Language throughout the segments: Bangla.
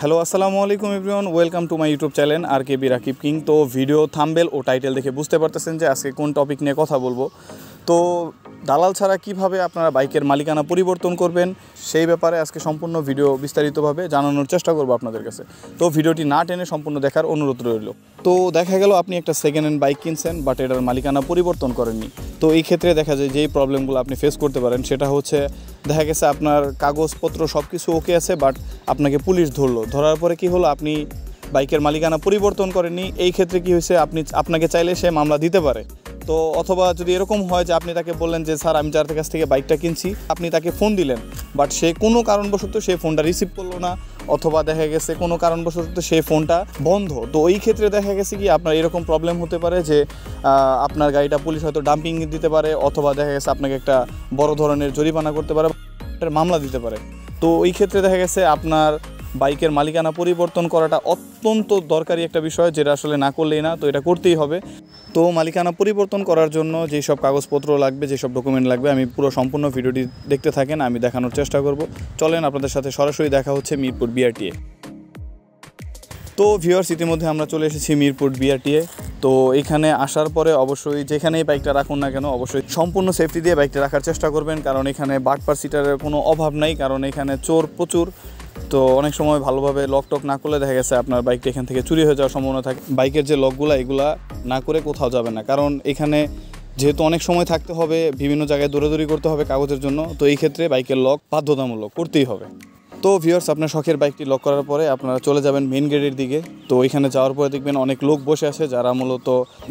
হ্যালো আসসালামু আলাইকুম everyone, welcome to my YouTube channel R K B Rakib king. তো ভিডিও থাম্বনেল ও টাইটেল দেখে বুঝতে পারতেছেন যে আজকে কোন টপিক নিয়ে কথা বলবো। তো দালাল ছাড়া কিভাবে আপনারা বাইকের মালিকানা পরিবর্তন করবেন সেই ব্যাপারে আজকে সম্পূর্ণ ভিডিও বিস্তারিতভাবে জানানোর চেষ্টা করবো আপনাদের কাছে। তো ভিডিওটি না টেনে সম্পূর্ণ দেখার অনুরোধ রইল। তো দেখা গেল আপনি একটা সেকেন্ড হ্যান্ড বাইক কিনছেন, বাট এটার মালিকানা পরিবর্তন করেননি। তো এই ক্ষেত্রে দেখা যায় যেই প্রবলেমগুলো আপনি ফেস করতে পারেন সেটা হচ্ছে, দেখা গেছে আপনার কাগজপত্র সব কিছু ওকে আছে, বাট আপনাকে পুলিশ ধরার পরে কি হলো, আপনি বাইকের মালিকানা পরিবর্তন করেননি। এই ক্ষেত্রে কি হয়েছে, আপনাকে চাইলে সে মামলা দিতে পারে। তো অথবা যদি এরকম হয় যে আপনি তাকে বললেন যে স্যার আমি যার কাছ থেকে বাইকটা কিনছি, আপনি তাকে ফোন দিলেন, বাট সে কোনো কারণবশত সে ফোনটা রিসিভ করলো না, অথবা দেখা গেছে কোনো কারণবশত সেই ফোনটা বন্ধ। তো ওই ক্ষেত্রে দেখা গেছে কি আপনার এরকম প্রবলেম হতে পারে যে আপনার গাড়িটা পুলিশ হয়তো ডাম্পিং দিতে পারে, অথবা দেখা গেছে আপনাকে একটা বড় ধরনের জরিমানা করতে পারে, মামলা দিতে পারে। তো ওই ক্ষেত্রে দেখা গেছে আপনার বাইকের মালিকানা পরিবর্তন করাটা অত্যন্ত দরকারি একটা বিষয়, যেটা আসলে না করলেই না। তো এটা করতেই হবে। তো মালিকানা পরিবর্তন করার জন্য যেসব কাগজপত্র লাগবে, যেসব ডকুমেন্ট লাগবে, আমি পুরো সম্পূর্ণ ভিডিওটি দেখতে থাকেন, আমি দেখানোর চেষ্টা করব। চলেন আপনাদের সাথে সরাসরি দেখা হচ্ছে মিরপুর বিআরটিএ। তো ভিউয়ার্স, ইতিমধ্যে আমরা চলে এসেছি মিরপুর বিআরটিএ। তো এখানে আসার পরে অবশ্যই যেখানেই বাইকটা রাখুন না কেন, অবশ্যই সম্পূর্ণ সেফটি দিয়ে বাইকটা রাখার চেষ্টা করবেন, কারণ এখানে বাটপার সিটারের কোনো অভাব নাই, কারণ এখানে চোর প্রচুর। তো অনেক সময় ভালোভাবে লক টক না করলে দেখা গেছে আপনার বাইকটা এখান থেকে চুরি হয়ে যাওয়ার সম্ভাবনা থাকে। বাইকের যে লকগুলো, এগুলা না করে কোথাও যাবে না, কারণ এখানে যেহেতু অনেক সময় থাকতে হবে, বিভিন্ন জায়গায় দৌড়াদৌড়ি করতে হবে কাগজের জন্য। তো এই ক্ষেত্রে বাইকের লক বাধ্যতামূলক করতেই হবে। তো ভিউয়ার্স, আপনার শখের বাইকটি লক করার পরে আপনারা চলে যাবেন মেইন গেটের দিকে। তো এখানে যাওয়ার পরে দেখবেন অনেক লোক বসে আছে, যারা মূলত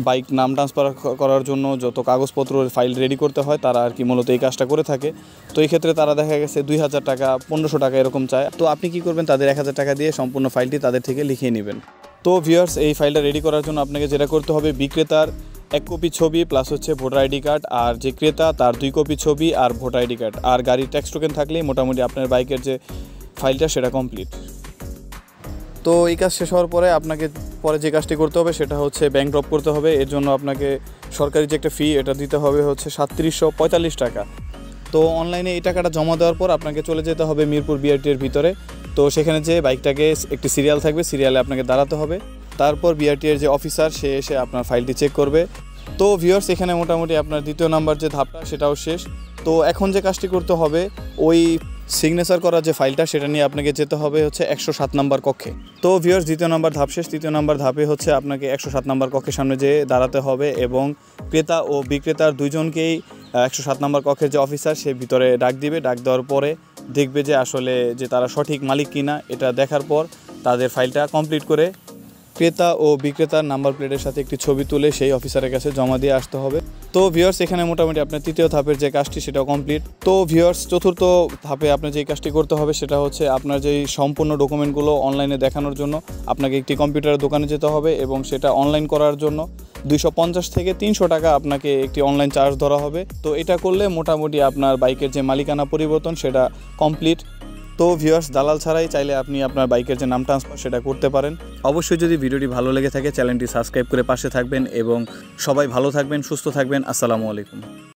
বাইক নাম ট্রান্সফার করার জন্য যত কাগজপত্র ফাইল রেডি করতে হয়, তারা আর কি মূলত এই কাজটা করে থাকে। তো এই ক্ষেত্রে তারা দেখা গেছে 2000 টাকা 1500 টাকা এরকম চায়। তো আপনি কি করবেন, তাদের 1000 টাকা দিয়ে সম্পূর্ণ ফাইলটি তাদের থেকে লিখিয়ে নেবেন। তো ভিউয়ার্স, এই ফাইলটা রেডি করার জন্য আপনাকে যেটা করতে হবে, বিক্রেতার 1 কপি ছবি প্লাস হচ্ছে ভোটার আইডি কার্ড, আর যে ক্রেতা তার 2 কপি ছবি আর ভোটার আইডি কার্ড, আর গাড়ির ট্যাক্স টোকেন থাকলেই মোটামুটি আপনার বাইকের যে ফাইলটা সেটা কমপ্লিট। তো এই কাজ শেষ হওয়ার পরে আপনাকে পরে যে কাজটি করতে হবে সেটা হচ্ছে ব্যাংক ড্রপ করতে হবে। এর জন্য আপনাকে সরকারি যে একটা ফি, এটা দিতে হবে হচ্ছে 3745 টাকা। তো অনলাইনে এই টাকাটা জমা দেওয়ার পর আপনাকে চলে যেতে হবে মিরপুর বিআরটিএর ভিতরে। তো সেখানে যে বাইকটাকে একটি সিরিয়াল থাকবে, সিরিয়ালে আপনাকে দাঁড়াতে হবে। তারপর বিআরটিএর যে অফিসার, সে এসে আপনার ফাইলটি চেক করবে। তো ভিউয়ার্স, এখানে মোটামুটি আপনার দ্বিতীয় নাম্বার যে ধাপটা সেটাও শেষ। তো এখন যে কাজটি করতে হবে, ওই সিগনেচার করা যে ফাইলটা সেটা নিয়ে আপনাকে যেতে হবে হচ্ছে 107 নম্বর কক্ষে। তো ভিউয়ার্স, দ্বিতীয় নাম্বার ধাপ শেষ। তৃতীয় নাম্বার ধাপে হচ্ছে আপনাকে 107 নম্বর কক্ষের সামনে যেয়ে দাঁড়াতে হবে, এবং ক্রেতা ও বিক্রেতার দুইজনকেই 107 নম্বর কক্ষের যে অফিসার, সে ভিতরে ডাক দিবে। ডাক দেওয়ার পরে দেখবে যে আসলে যে তারা সঠিক মালিক কিনা। এটা দেখার পর তাদের ফাইলটা কমপ্লিট করে ক্রেতা ও বিক্রেতার নাম্বার প্লেটের সাথে একটি ছবি তুলে সেই অফিসারের কাছে জমা দিয়ে আসতে হবে। তো ভিউয়ার্স, এখানে মোটামুটি আপনার তৃতীয় ধাপের যে কাজটি সেটাও কমপ্লিট। তো ভিউয়ার্স, চতুর্থ ধাপে আপনার যে কাজটি করতে হবে সেটা হচ্ছে আপনার যেই সম্পূর্ণ ডকুমেন্টগুলো অনলাইনে দেখানোর জন্য আপনাকে একটি কম্পিউটারের দোকানে যেতে হবে, এবং সেটা অনলাইন করার জন্য 250 থেকে 300 টাকা আপনাকে একটি অনলাইন চার্জ ধরা হবে। তো এটা করলে মোটামুটি আপনার বাইকের যে মালিকানা পরিবর্তন সেটা কমপ্লিট। তো ভিউয়ার্স, দালাল ছাড়াই চাইলে আপনি আপনার বাইকের যে নাম ট্রান্সফার সেটা করতে পারেন। অবশ্যই যদি ভিডিওটি ভালো লেগে থাকে চ্যানেলটি সাবস্ক্রাইব করে পাশে থাকবেন, এবং সবাই ভালো থাকবেন, সুস্থ থাকবেন। আসসালামু আলাইকুম।